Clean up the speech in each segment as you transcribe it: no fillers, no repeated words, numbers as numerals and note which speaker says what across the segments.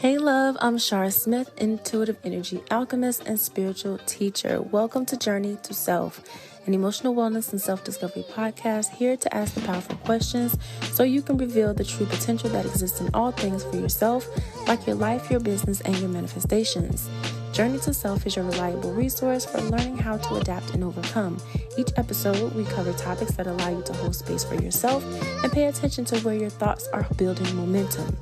Speaker 1: Hey love, I'm Sharr Smith, intuitive energy alchemist and spiritual teacher. Welcome to Journey to Self, an emotional wellness and self-discovery podcast here to ask the powerful questions so you can reveal the true potential that exists in all things for yourself, like your life, your business, and your manifestations. Journey to Self is your reliable resource for learning how to adapt and overcome. Each episode, we cover topics that allow you to hold space for yourself and pay attention to where your thoughts are building momentum.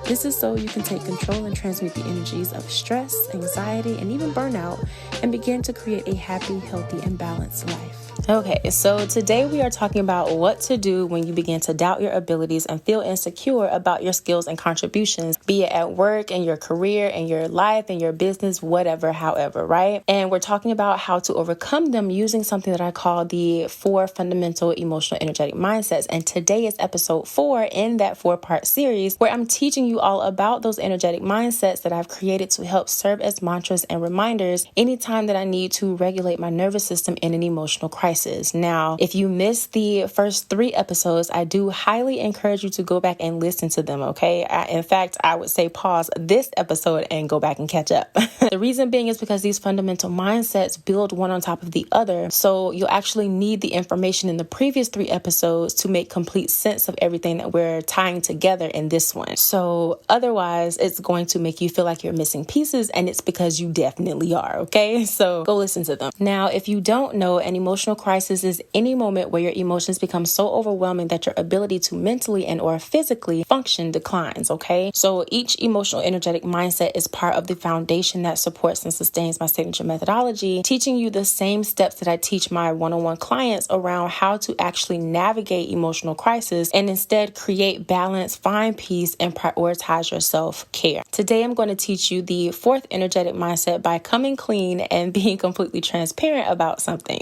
Speaker 1: This is so you can take control and transmute the energies of stress, anxiety, and even burnout and begin to create a happy, healthy, and balanced life. Okay, so today we are talking about what to do when you begin to doubt your abilities and feel insecure about your skills and contributions, be it at work, in your career, in your life, in your business, whatever, however, right? And we're talking about how to overcome them using something that I call the 4 fundamental emotional energetic mindsets. And today is episode 4 in that 4-part series where I'm teaching you all about those energetic mindsets that I've created to help serve as mantras and reminders anytime that I need to regulate my nervous system in an emotional crisis. Now, if you missed the first 3 episodes, I do highly encourage you to go back and listen to them, okay? In fact, I would say pause this episode and go back and catch up. The reason being is because these fundamental mindsets build one on top of the other, so you'll actually need the information in the previous 3 episodes to make complete sense of everything that we're tying together in this one. So otherwise, it's going to make you feel like you're missing pieces, and it's because you definitely are, okay? So go listen to them. Now, if you don't know, an emotional crisis is any moment where your emotions become so overwhelming that your ability to mentally and or physically function declines, okay? So each emotional energetic mindset is part of the foundation that supports and sustains my signature methodology, teaching you the same steps that I teach my one-on-one clients around how to actually navigate emotional crisis and instead create balance, find peace, and prioritize your self-care. Today, I'm going to teach you the 4th energetic mindset by coming clean and being completely transparent about something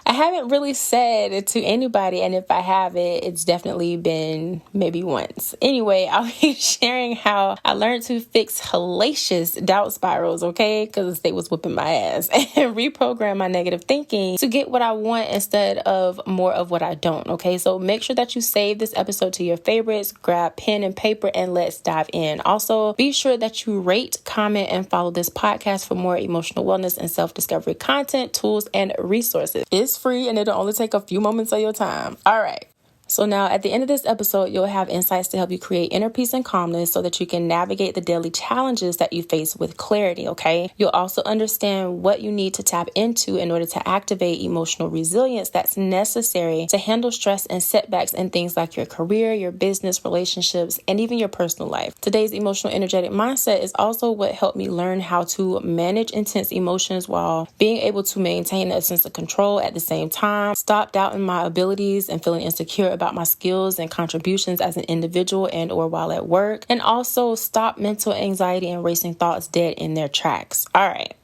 Speaker 1: I haven't really said to anybody, and if I have it's definitely been maybe once. Anyway, I'll be sharing how I learned to fix hellacious doubt spirals, okay? Because they was whipping my ass, and reprogram my negative thinking to get what I want instead of more of what I don't, okay? So make sure that you save this episode to your favorites, grab pen and paper, and let's dive in. Also, be sure that you rate, comment, and follow this podcast for more emotional wellness and self-discovery content, tools, and resources. It's free and it'll only take a few moments of your time. All right. So now at the end of this episode, you'll have insights to help you create inner peace and calmness so that you can navigate the daily challenges that you face with clarity, okay? You'll also understand what you need to tap into in order to activate emotional resilience that's necessary to handle stress and setbacks in things like your career, your business, relationships, and even your personal life. Today's emotional energetic mindset is also what helped me learn how to manage intense emotions while being able to maintain a sense of control at the same time, stop doubting my abilities and feeling insecure about my skills and contributions as an individual and or while at work, and also stop mental anxiety and racing thoughts dead in their tracks. All right.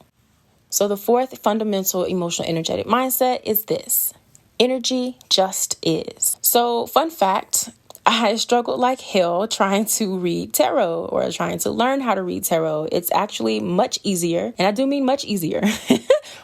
Speaker 1: So the 4th fundamental emotional energetic mindset is this: energy just is. So fun fact, I struggled like hell trying to read tarot or trying to learn how to read tarot. It's actually much easier, and I do mean much easier,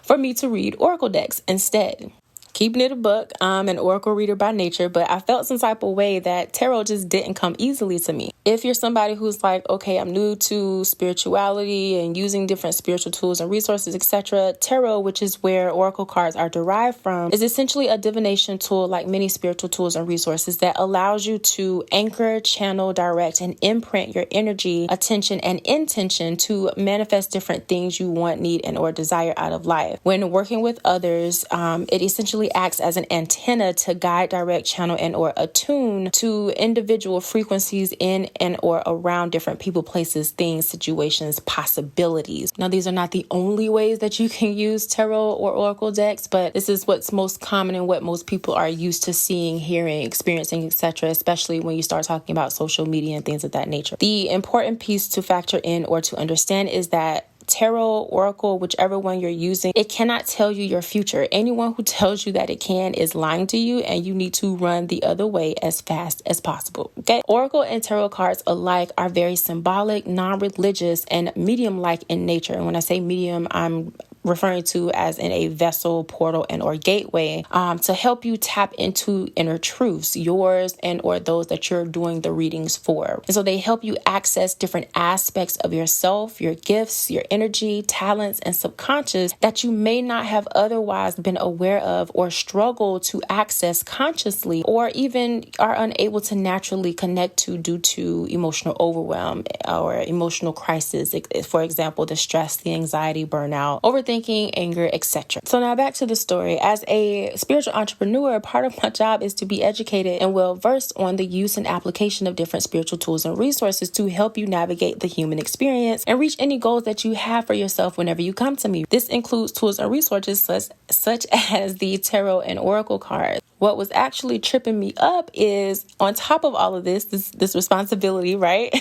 Speaker 1: for me to read oracle decks instead. Keeping it a buck, I'm an oracle reader by nature, but I felt some type of way that tarot just didn't come easily to me. If you're somebody who's like, okay, I'm new to spirituality and using different spiritual tools and resources, etc., tarot, which is where oracle cards are derived from, is essentially a divination tool like many spiritual tools and resources that allows you to anchor, channel, direct, and imprint your energy, attention, and intention to manifest different things you want, need, and or desire out of life. When working with others, it essentially acts as an antenna to guide, direct, channel, and or attune to individual frequencies in and or around different people, places, things, situations, possibilities. Now, these are not the only ways that you can use tarot or oracle decks, but this is what's most common and what most people are used to seeing, hearing, experiencing, etc., especially when you start talking about social media and things of that nature. The important piece to factor in or to understand is that tarot, oracle, whichever one you're using, it cannot tell you your future. Anyone who tells you that it can is lying to you, and you need to run the other way as fast as possible. Okay? Oracle and tarot cards alike are very symbolic, non-religious, and medium-like in nature. And when I say medium, I'm referring to as in a vessel, portal, and or gateway, to help you tap into inner truths, yours and or those that you're doing the readings for. And so they help you access different aspects of yourself, your gifts, your energy, talents, and subconscious that you may not have otherwise been aware of or struggle to access consciously, or even are unable to naturally connect to due to emotional overwhelm or emotional crisis. For example, the stress, the anxiety, burnout, overthinking, anger, etc. So now back to the story. As a spiritual entrepreneur, part of my job is to be educated and well versed on the use and application of different spiritual tools and resources to help you navigate the human experience and reach any goals that you have for yourself whenever you come to me. This includes tools and resources such as the tarot and oracle cards. What was actually tripping me up is, on top of all of this responsibility, right?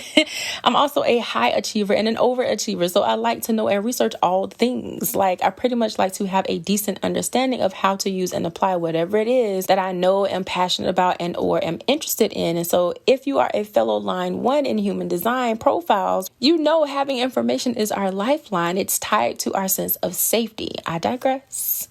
Speaker 1: I'm also a high achiever and an overachiever. So I like to know and research all things. Like, I pretty much like to have a decent understanding of how to use and apply whatever it is that I know, am passionate about, and or am interested in. And so if you are a fellow line 1 in human design profiles, you know having information is our lifeline. It's tied to our sense of safety. I digress.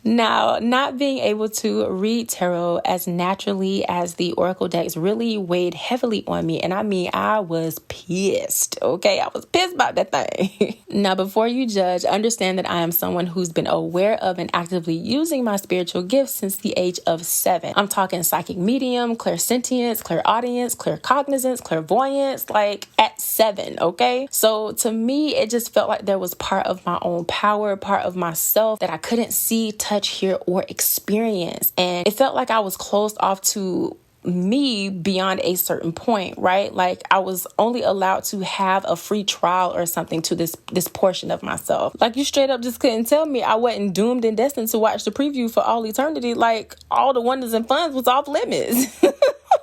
Speaker 1: Now, not being able to read tarot as naturally as the oracle decks really weighed heavily on me. And I mean, I was pissed. Okay, I was pissed about that thing. Now, before you judge, understand that I am someone who's been aware of and actively using my spiritual gifts since the age of 7. I'm talking psychic medium, clairsentience, clairaudience, claircognizance, clairvoyance, like at 7. Okay, so to me, it just felt like there was part of my own power, part of myself that I couldn't see, touch, hear, or experience. And it felt like I was closed off to me beyond a certain point, right? Like I was only allowed to have a free trial or something to this portion of myself. Like you straight up just couldn't tell me I wasn't doomed and destined to watch the preview for all eternity. Like all the wonders and funs was off limits.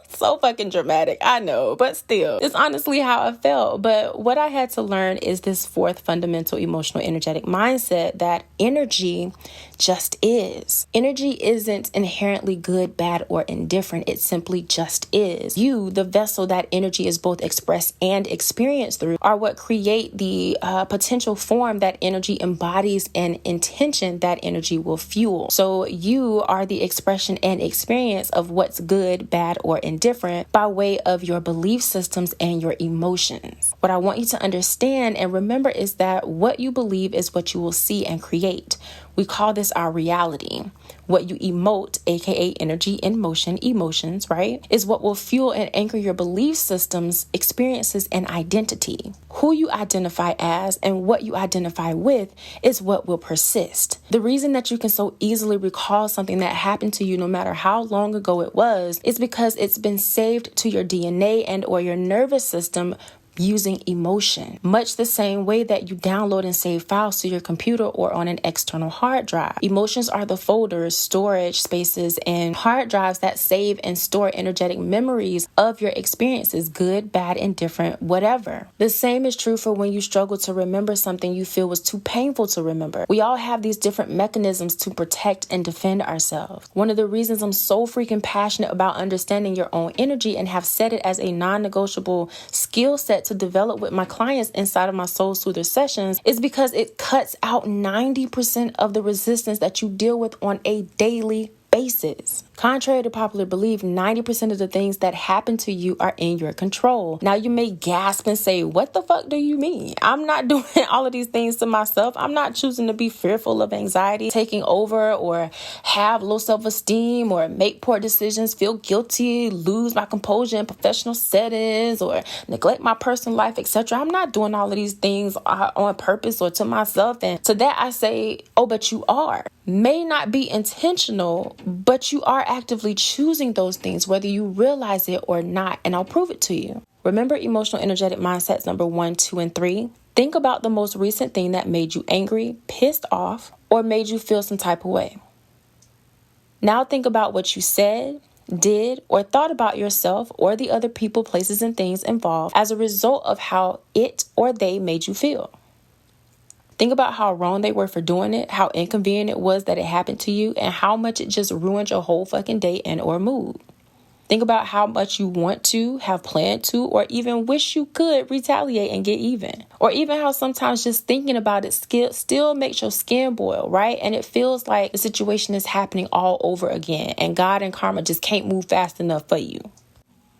Speaker 1: So fucking dramatic, I know, but still, it's honestly how I felt. But what I had to learn is this 4th fundamental emotional energetic mindset, that energy just is. Energy isn't inherently good, bad, or indifferent. It simply just is. You, the vessel that energy is both expressed and experienced through, are what create the potential form that energy embodies and intention that energy will fuel. So you are the expression and experience of what's good, bad, or indifferent by way of your belief systems and your emotions. What I want you to understand and remember is that what you believe is what you will see and create. We call this our reality. What you emote, aka energy in motion, emotions, right, is what will fuel and anchor your belief systems, experiences, and identity. Who you identify as and what you identify with is what will persist. The reason that you can so easily recall something that happened to you, no matter how long ago it was, is because it's been saved to your DNA and or your nervous system using emotion, much the same way that you download and save files to your computer or on an external hard drive. Emotions are the folders, storage spaces, and hard drives that save and store energetic memories of your experiences, good, bad, indifferent, whatever. The same is true for when you struggle to remember something you feel was too painful to remember. We all have these different mechanisms to protect and defend ourselves. One of the reasons I'm so freaking passionate about understanding your own energy and have set it as a non-negotiable skill set to develop with my clients inside of my Soul Soother sessions is because it cuts out 90% of the resistance that you deal with on a daily basis. Contrary to popular belief, 90% of the things that happen to you are in your control. Now you may gasp and say, what the fuck do you mean? I'm not doing all of these things to myself. I'm not choosing to be fearful of anxiety taking over or have low self-esteem or make poor decisions, feel guilty, lose my composure in professional settings or neglect my personal life, etc. I'm not doing all of these things on purpose or to myself. And to that I say, oh, but you are. May not be intentional, but you are actively choosing those things, whether you realize it or not, and I'll prove it to you. Remember emotional energetic mindsets number 1, 2, and 3? Think about the most recent thing that made you angry, pissed off, or made you feel some type of way. Now think about what you said, did, or thought about yourself or the other people, places, and things involved as a result of how it or they made you feel. Think about how wrong they were for doing it, how inconvenient it was that it happened to you, and how much it just ruined your whole fucking day and or mood. Think about how much you want to, have planned to, or even wish you could retaliate and get even. Or even how sometimes just thinking about it still makes your skin boil, right? And it feels like the situation is happening all over again and God and karma just can't move fast enough for you.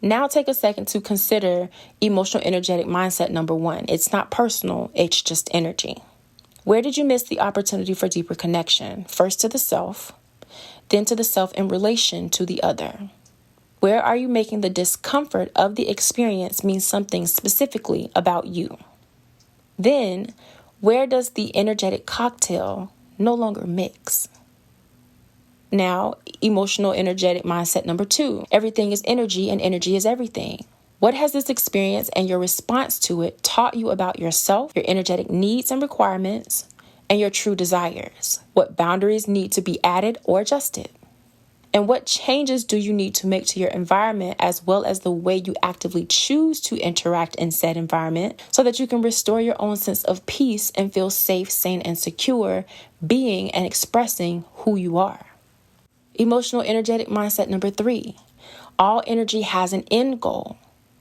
Speaker 1: Now take a second to consider emotional energetic mindset number 1. It's not personal, it's just energy. Where did you miss the opportunity for deeper connection? First to the self, then to the self in relation to the other. Where are you making the discomfort of the experience mean something specifically about you? Then, where does the energetic cocktail no longer mix? Now, emotional energetic mindset number 2. Everything is energy and energy is everything. What has this experience and your response to it taught you about yourself, your energetic needs and requirements, and your true desires? What boundaries need to be added or adjusted? And what changes do you need to make to your environment as well as the way you actively choose to interact in said environment so that you can restore your own sense of peace and feel safe, sane, and secure being and expressing who you are? Emotional energetic mindset number 3. All energy has an end goal.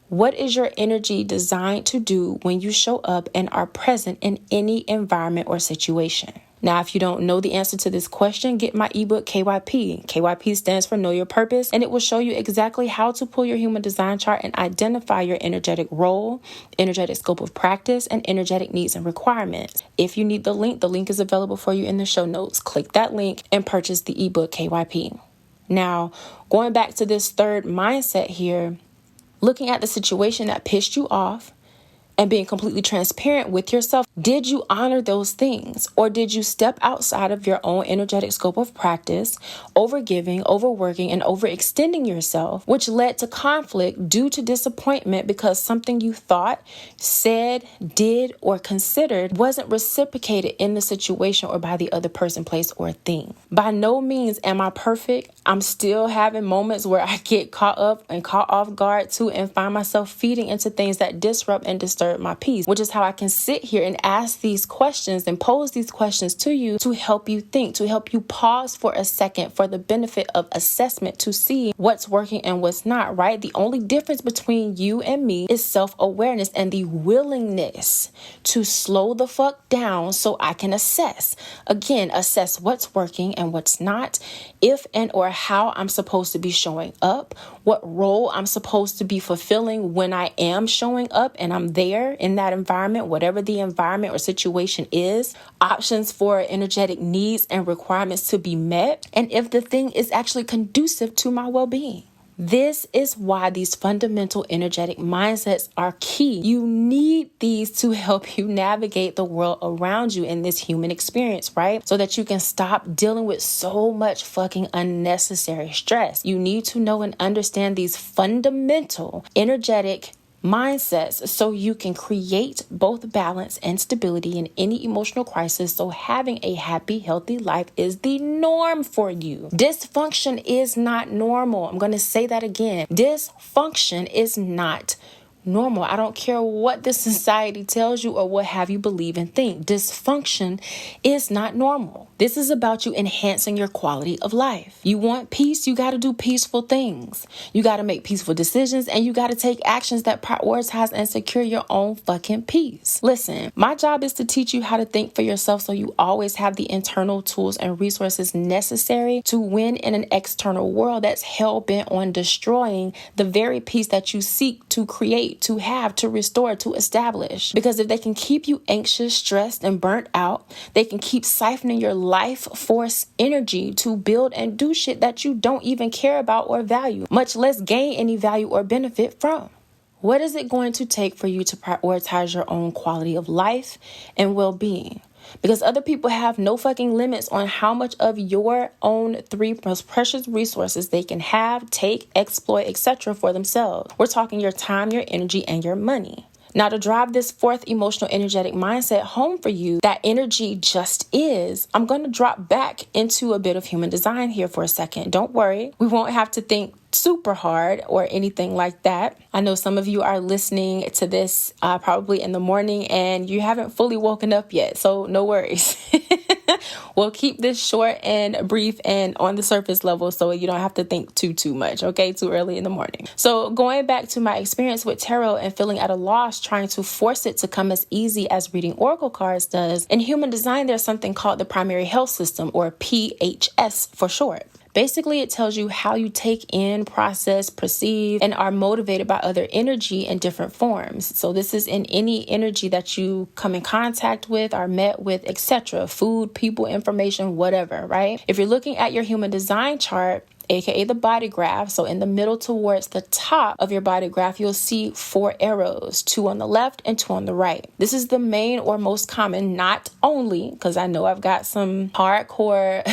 Speaker 1: What is your energy designed to do when you show up and are present in any environment or situation? Now, if you don't know the answer to this question, get my ebook KYP. KYP stands for Know Your Purpose, and it will show you exactly how to pull your human design chart and identify your energetic role, energetic scope of practice, and energetic needs and requirements. If you need the link is available for you in the show notes. Click that link and purchase the ebook KYP. Now, going back to this third mindset here, looking at the situation that pissed you off, and being completely transparent with yourself. Did you honor those things? Or did you step outside of your own energetic scope of practice, overgiving, overworking, and overextending yourself, which led to conflict due to disappointment because something you thought, said, did, or considered wasn't reciprocated in the situation or by the other person, place, or thing? By no means am I perfect. I'm still having moments where I get caught up and caught off guard too and find myself feeding into things that disrupt and disturb my peace, which is how I can sit here and ask these questions and pose these questions to you to help you think, to help you pause for a second for the benefit of assessment to see what's working and what's not, right? The only difference between you and me is self-awareness and the willingness to slow the fuck down so I can assess. Again, assess what's working and what's not, if and or how I'm supposed to be showing up, what role I'm supposed to be fulfilling when I am showing up and I'm there in that environment, whatever the environment or situation is, options for energetic needs and requirements to be met, and if the thing is actually conducive to my well-being. This is why these fundamental energetic mindsets are key. You need these to help you navigate the world around you in this human experience, right? So that you can stop dealing with so much fucking unnecessary stress. You need to know and understand these fundamental energetic mindsets so you can create both balance and stability in any emotional crisis. So having a happy, healthy life is the norm for you. Dysfunction is not normal. I'm going to say that again. Dysfunction is not normal. I don't care what the society tells you or what have you believe and think. Dysfunction is not normal. This is about you enhancing your quality of life. You want peace, you got to do peaceful things. You got to make peaceful decisions and you got to take actions that prioritize and secure your own fucking peace. Listen, my job is to teach you how to think for yourself so you always have the internal tools and resources necessary to win in an external world that's hell-bent on destroying the very peace that you seek to create, to have, to restore, to establish. Because if they can keep you anxious, stressed, and burnt out, they can keep siphoning your life force energy to build and do shit that you don't even care about or value, much less gain any value or benefit from. What is it going to take for you to prioritize your own quality of life and well-being? Because other people have no fucking limits on how much of your own 3 most precious resources they can have, take, exploit, etc. for themselves. We're talking your time, your energy, and your money. Now, to drive this 4th emotional energetic mindset home for you, that energy just is, I'm going to drop back into a bit of human design here for a second. Don't worry. We won't have to think super hard or anything like that. I know some of you are listening to this probably in the morning and you haven't fully woken up yet, so no worries. We'll keep this short and brief and on the surface level so you don't have to think too much, okay? Too early in the morning. So going back to my experience with tarot and feeling at a loss, trying to force it to come as easy as reading oracle cards does, in human design, there's something called the primary health system, or PHS for short. Basically, it tells you how you take in, process, perceive, and are motivated by other energy in different forms. So this is in any energy that you come in contact with, are met with, etc. Food, people, information, whatever, right? If you're looking at your human design chart, aka the body graph, so in the middle towards the top of your body graph, you'll see 4 arrows, 2 on the left and 2 on the right. This is the main or most common, not only, because I know I've got some hardcore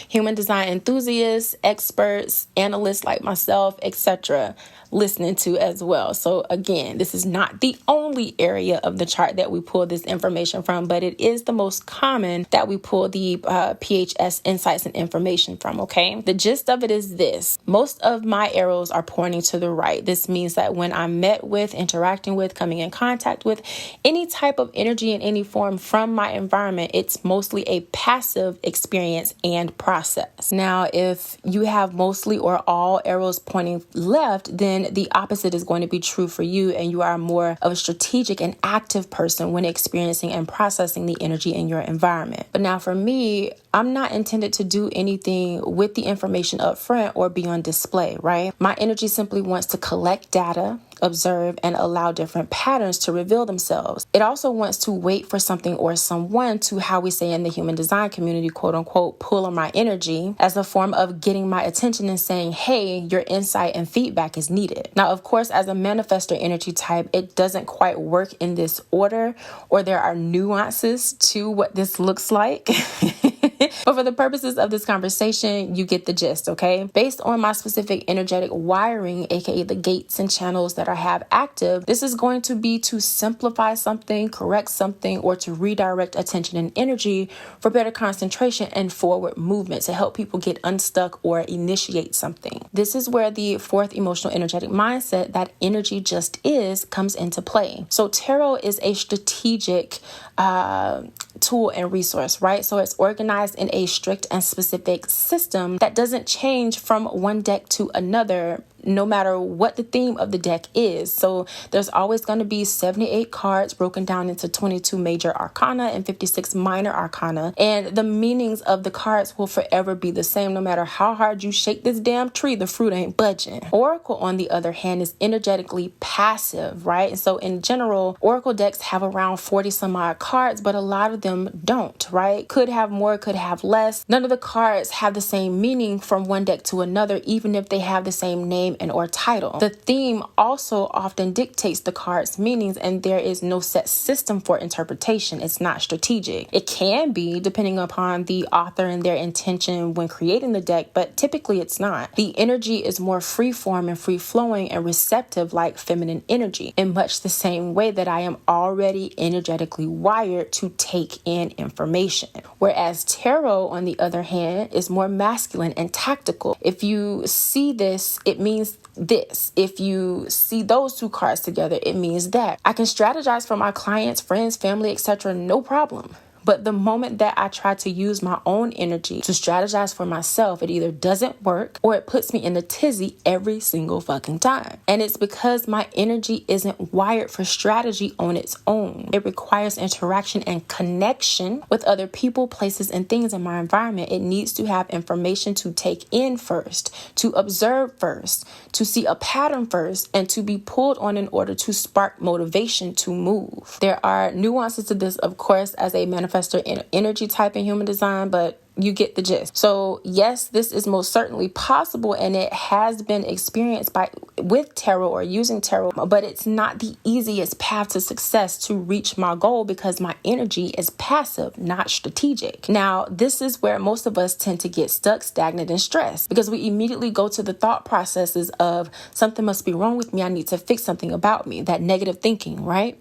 Speaker 1: human design enthusiasts, experts, analysts like myself, etc. listening to as well. So again, this is not the only area of the chart that we pull this information from, but it is the most common that we pull the PHS insights and information from, okay? The gist of it is this. Most of my arrows are pointing to the right. This means that when I'm met with, interacting with, coming in contact with any type of energy in any form from my environment, it's mostly a passive experience and process. Now, if you have mostly or all arrows pointing left, then the opposite is going to be true for you, and you are more of a strategic and active person when experiencing and processing the energy in your environment. But now for me, I'm not intended to do anything with the information up front or be on display, right? My energy simply wants to collect data, observe, and allow different patterns to reveal themselves. It also wants to wait for something or someone to, how we say in the human design community, quote unquote, pull on my energy as a form of getting my attention and saying, hey, your insight and feedback is needed. Now, of course, as a manifestor energy type, it doesn't quite work in this order, or there are nuances to what this looks like. But for the purposes of this conversation, you get the gist, okay? Based on my specific energetic wiring, aka the gates and channels that I have active, this is going to be to simplify something, correct something, or to redirect attention and energy for better concentration and forward movement to help people get unstuck or initiate something. This is where the 4th emotional energetic mindset, that energy just is, comes into play. So tarot is a strategic tool and resource, right? So it's organized in a strict and specific system that doesn't change from one deck to another, no matter what the theme of the deck is. So there's always going to be 78 cards broken down into 22 major arcana and 56 minor arcana. And the meanings of the cards will forever be the same. No matter how hard you shake this damn tree, the fruit ain't budging. Oracle, on the other hand, is energetically passive, right? And so in general, Oracle decks have around 40 some odd cards, but a lot of them don't, right? Could have more, could have less. None of the cards have the same meaning from one deck to another, even if they have the same name and or title. The theme also often dictates the card's meanings, and there is no set system for interpretation. It's not strategic. It can be, depending upon the author and their intention when creating the deck, but typically it's not. The energy is more free form and free flowing and receptive, like feminine energy, in much the same way that I am already energetically wired to take in information. Whereas tarot, on the other hand, is more masculine and tactical. If you see this, it means this. If you see those 2 cards together, it means that. I can strategize for my clients, friends, family, etc., no problem. But the moment that I try to use my own energy to strategize for myself, it either doesn't work or it puts me in a tizzy every single fucking time. And it's because my energy isn't wired for strategy on its own. It requires interaction and connection with other people, places, and things in my environment. It needs to have information to take in first, to observe first, to see a pattern first, and to be pulled on in order to spark motivation to move. There are nuances to this, of course, as a manifestor energy type in human design, but you get the gist. So yes, this is most certainly possible, and it has been experienced with tarot or using tarot, but it's not the easiest path to success to reach my goal because my energy is passive, not strategic. Now, this is where most of us tend to get stuck, stagnant, and stressed because we immediately go to the thought processes of something must be wrong with me. I need to fix something about me, that negative thinking, right?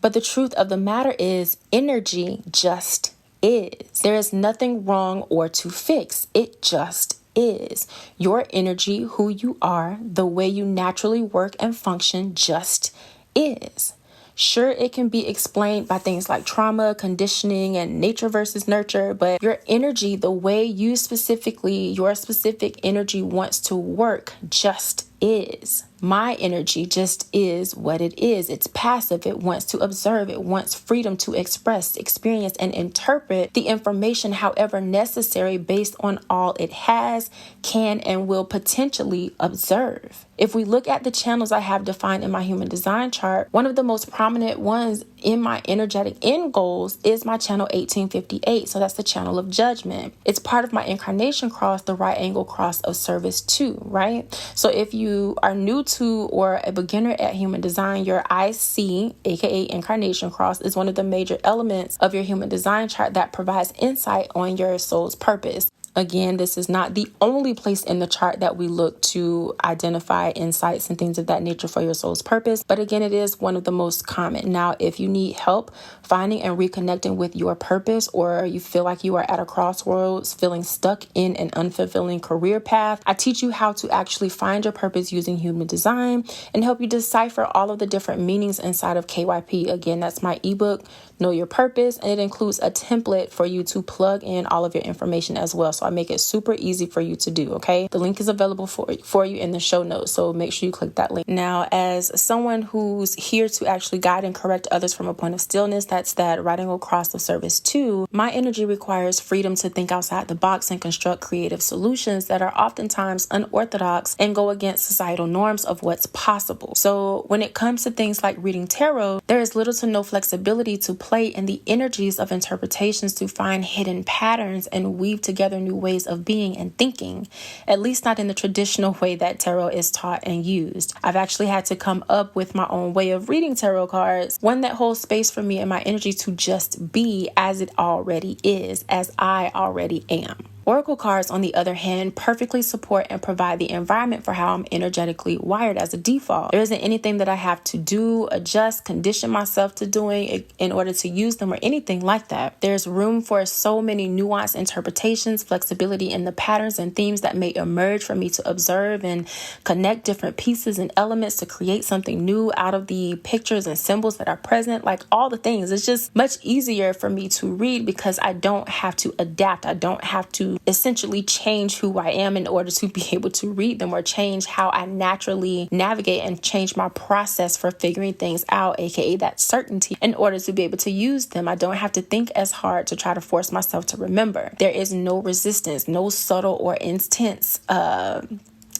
Speaker 1: But the truth of the matter is energy just is. There is nothing wrong or to fix. It just is. Your energy, who you are, the way you naturally work and function just is. Sure, it can be explained by things like trauma, conditioning, and nature versus nurture, but your energy, the way your specific energy wants to work just is. My energy just is what it is. It's passive. It wants to observe. It wants freedom to express, experience, and interpret the information however necessary based on all it has, can, and will potentially observe. If we look at the channels I have defined in my human design chart, one of the most prominent ones in my energetic end goals is my channel 1858. So that's the channel of judgment. It's part of my incarnation cross, the right angle cross of service 2, right? So if you are new to or a beginner at human design, your IC, aka incarnation cross, is one of the major elements of your human design chart that provides insight on your soul's purpose. Again, this is not the only place in the chart that we look to identify insights and things of that nature for your soul's purpose. But again, it is one of the most common. Now, if you need help finding and reconnecting with your purpose, or you feel like you are at a crossroads, feeling stuck in an unfulfilling career path, I teach you how to actually find your purpose using human design and help you decipher all of the different meanings inside of KYP. Again, that's my ebook, Know Your Purpose, and it includes a template for you to plug in all of your information as well. So I make it super easy for you to do, okay? The link is available for you in the show notes, so make sure you click that link. Now, as someone who's here to actually guide and correct others from a point of stillness, that's that right angle cross of service 2, my energy requires freedom to think outside the box and construct creative solutions that are oftentimes unorthodox and go against societal norms of what's possible. So when it comes to things like reading tarot, there is little to no flexibility to play in the energies of interpretations to find hidden patterns and weave together new ways of being and thinking, at least not in the traditional way that tarot is taught and used. I've actually had to come up with my own way of reading tarot cards, one that holds space for me and my energy to just be as it already is, as I already am. Oracle cards, on the other hand, perfectly support and provide the environment for how I'm energetically wired as a default. There isn't anything that I have to do, adjust, condition myself to doing in order to use them or anything like that. There's room for so many nuanced interpretations, flexibility in the patterns and themes that may emerge for me to observe and connect different pieces and elements to create something new out of the pictures and symbols that are present, like all the things. It's just much easier for me to read because I don't have to adapt. I don't have to essentially change who I am in order to be able to read them, or change how I naturally navigate and change my process for figuring things out, aka that certainty, in order to be able to use them. I don't have to think as hard to try to force myself to remember. There is no resistance, no subtle or intense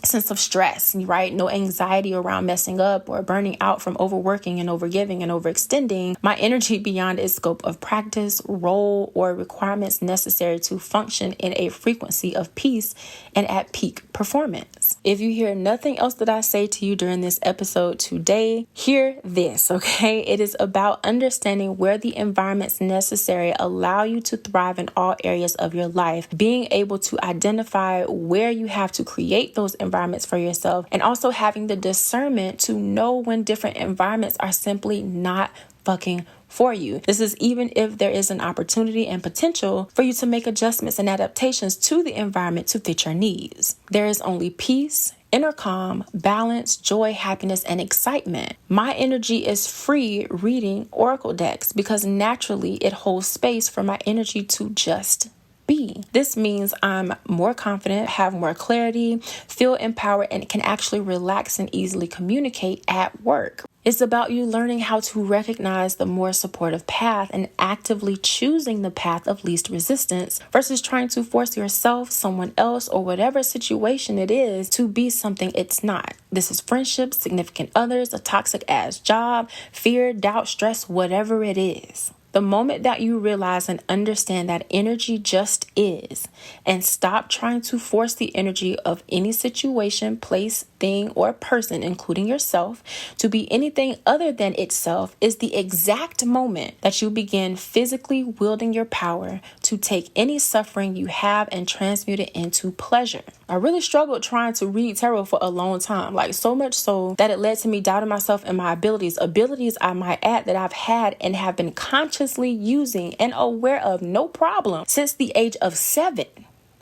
Speaker 1: sense of stress, right? No anxiety around messing up or burning out from overworking and overgiving and overextending my energy beyond its scope of practice, role, or requirements necessary to function in a frequency of peace and at peak performance. If you hear nothing else that I say to you during this episode today, hear this, okay? It is about understanding where the environments necessary allow you to thrive in all areas of your life, being able to identify where you have to create those environments for yourself, and also having the discernment to know when different environments are simply not fucking for you. This is even if there is an opportunity and potential for you to make adjustments and adaptations to the environment to fit your needs. There is only peace, inner calm, balance, joy, happiness, and excitement. My energy is free reading oracle decks because naturally it holds space for my energy to just be. This means I'm more confident, have more clarity, feel empowered, and can actually relax and easily communicate at work. It's about you learning how to recognize the more supportive path and actively choosing the path of least resistance versus trying to force yourself, someone else, or whatever situation it is to be something it's not. This is friendships, significant others, a toxic ass job, fear, doubt, stress, whatever it is. The moment that you realize and understand that energy just is, and stop trying to force the energy of any situation, place, thing, or person, including yourself, to be anything other than itself, is the exact moment that you begin physically wielding your power to take any suffering you have and transmute it into pleasure. I really struggled trying to read tarot for a long time, like so much so that it led to me doubting myself and my abilities I might add that I've had and have been consciously using and aware of, no problem, since the age of 7.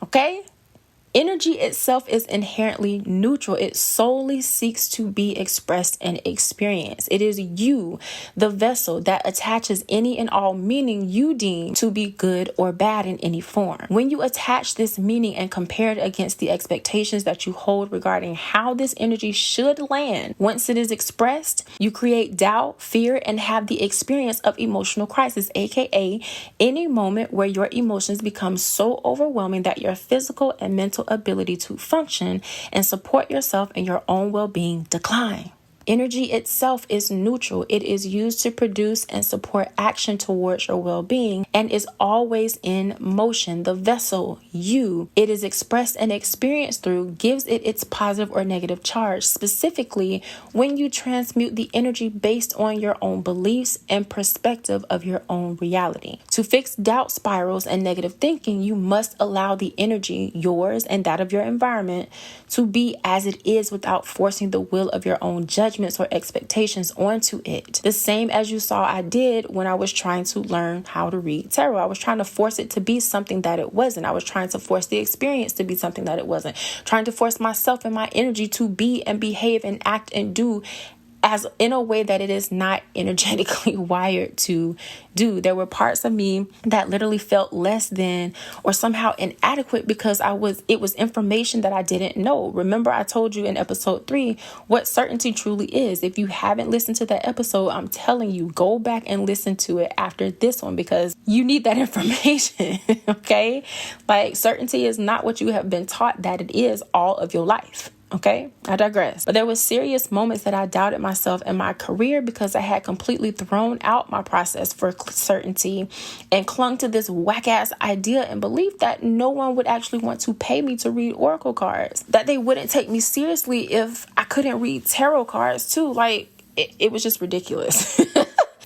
Speaker 1: Okay? Energy itself is inherently neutral. It solely seeks to be expressed and experienced. It is you, the vessel, that attaches any and all meaning you deem to be good or bad in any form. When you attach this meaning and compare it against the expectations that you hold regarding how this energy should land once it is expressed, you create doubt, fear, and have the experience of emotional crisis, aka any moment where your emotions become so overwhelming that your physical and mental ability to function and support yourself and your own well-being decline. Energy itself is neutral. It is used to produce and support action towards your well-being and is always in motion. The vessel, you, it is expressed and experienced through gives it its positive or negative charge, specifically when you transmute the energy based on your own beliefs and perspective of your own reality. To fix doubt spirals and negative thinking, you must allow the energy, yours and that of your environment, to be as it is without forcing the will of your own judgments or expectations onto it. The same as you saw I did when I was trying to learn how to read tarot. I was trying to force it to be something that it wasn't. I was trying to force the experience to be something that it wasn't. Trying to force myself and my energy to be and behave and act and do as in a way that it is not energetically wired to do. There were parts of me that literally felt less than or somehow inadequate because it was information that I didn't know. Remember, I told you in episode 3 what certainty truly is. If you haven't listened to that episode, I'm telling you, go back and listen to it after this one because you need that information. Okay? Like, certainty is not what you have been taught that it is all of your life. Okay, I digress. But there were serious moments that I doubted myself and my career because I had completely thrown out my process for certainty and clung to this whack ass idea and belief that no one would actually want to pay me to read oracle cards, that they wouldn't take me seriously if I couldn't read tarot cards too. Like, it was just ridiculous.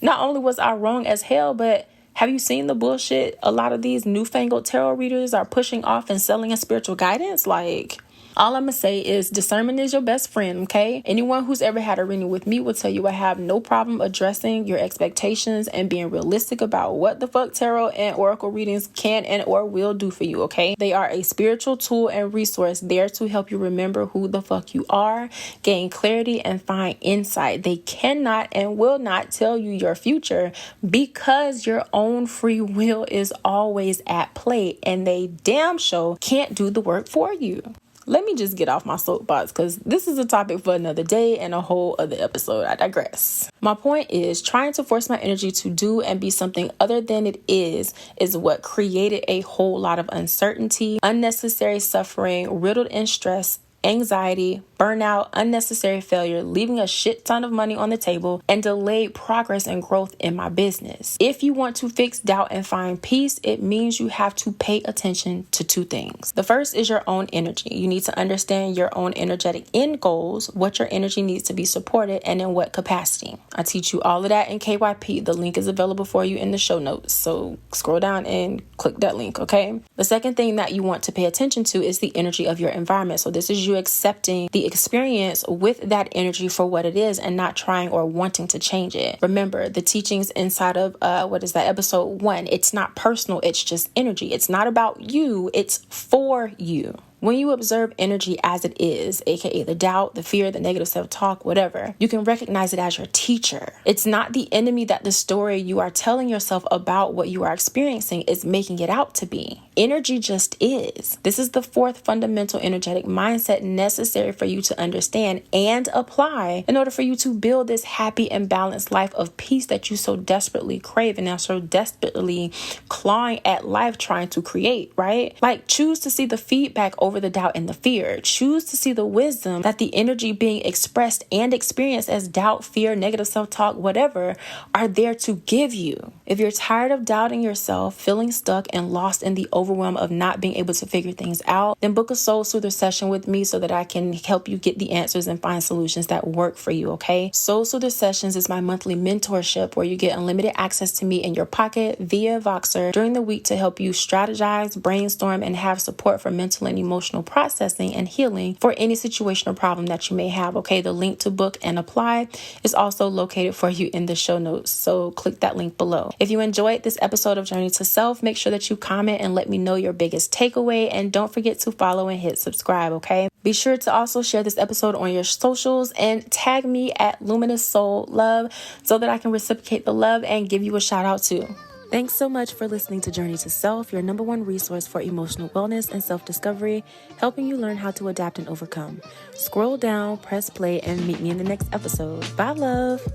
Speaker 1: Not only was I wrong as hell, but have you seen the bullshit a lot of these newfangled tarot readers are pushing off and selling as spiritual guidance? Like, all I'm going to say is discernment is your best friend, okay? Anyone who's ever had a reading with me will tell you I have no problem addressing your expectations and being realistic about what the fuck tarot and oracle readings can and or will do for you, okay? They are a spiritual tool and resource there to help you remember who the fuck you are, gain clarity, and find insight. They cannot and will not tell you your future because your own free will is always at play, and they damn sure can't do the work for you. Let me just get off my soapbox because this is a topic for another day and a whole other episode. I digress. My point is trying to force my energy to do and be something other than it is what created a whole lot of uncertainty, unnecessary suffering, riddled in stress, anxiety, burnout, unnecessary failure, leaving a shit ton of money on the table, and delayed progress and growth in my business. If you want to fix doubt and find peace, it means you have to pay attention to 2 things. The first is your own energy. You need to understand your own energetic end goals, what your energy needs to be supported, and in what capacity. I teach you all of that in KYP. The link is available for you in the show notes. So scroll down and click that link, okay? The second thing that you want to pay attention to is the energy of your environment. So this is you accepting the experience with that energy for what it is and not trying or wanting to change it. Remember the teachings inside of episode 1. It's not personal, it's just energy. It's not about you, it's for you. When you observe energy as it is, aka the doubt, the fear, the negative self-talk, whatever, you can recognize it as your teacher. It's not the enemy that the story you are telling yourself about what you are experiencing is making it out to be. Energy just is. This is the 4th fundamental energetic mindset necessary for you to understand and apply in order for you to build this happy and balanced life of peace that you so desperately crave and are so desperately clawing at life trying to create, right? Like, choose to see the feedback over the doubt and the fear. Choose to see the wisdom that the energy being expressed and experienced as doubt, fear, negative self-talk, whatever, are there to give you. If you're tired of doubting yourself, feeling stuck and lost in the overwhelm of not being able to figure things out, then book a soul soother session with me so that I can help you get the answers and find solutions that work for you, okay? Soul soother sessions is my monthly mentorship where you get unlimited access to me in your pocket via Voxer during the week to help you strategize, brainstorm, and have support for mental and emotional emotional processing and healing for any situation or problem that you may have. Okay, the link to book and apply is also located for you in the show notes. So click that link below. If you enjoyed this episode of Journey to Self, make sure that you comment and let me know your biggest takeaway. And don't forget to follow and hit subscribe, okay? Be sure to also share this episode on your socials and tag me at Luminous Soul Love so that I can reciprocate the love and give you a shout out too. Thanks so much for listening to Journey to Self, your number one resource for emotional wellness and self-discovery, helping you learn how to adapt and overcome. Scroll down, press play, and meet me in the next episode. Bye, love.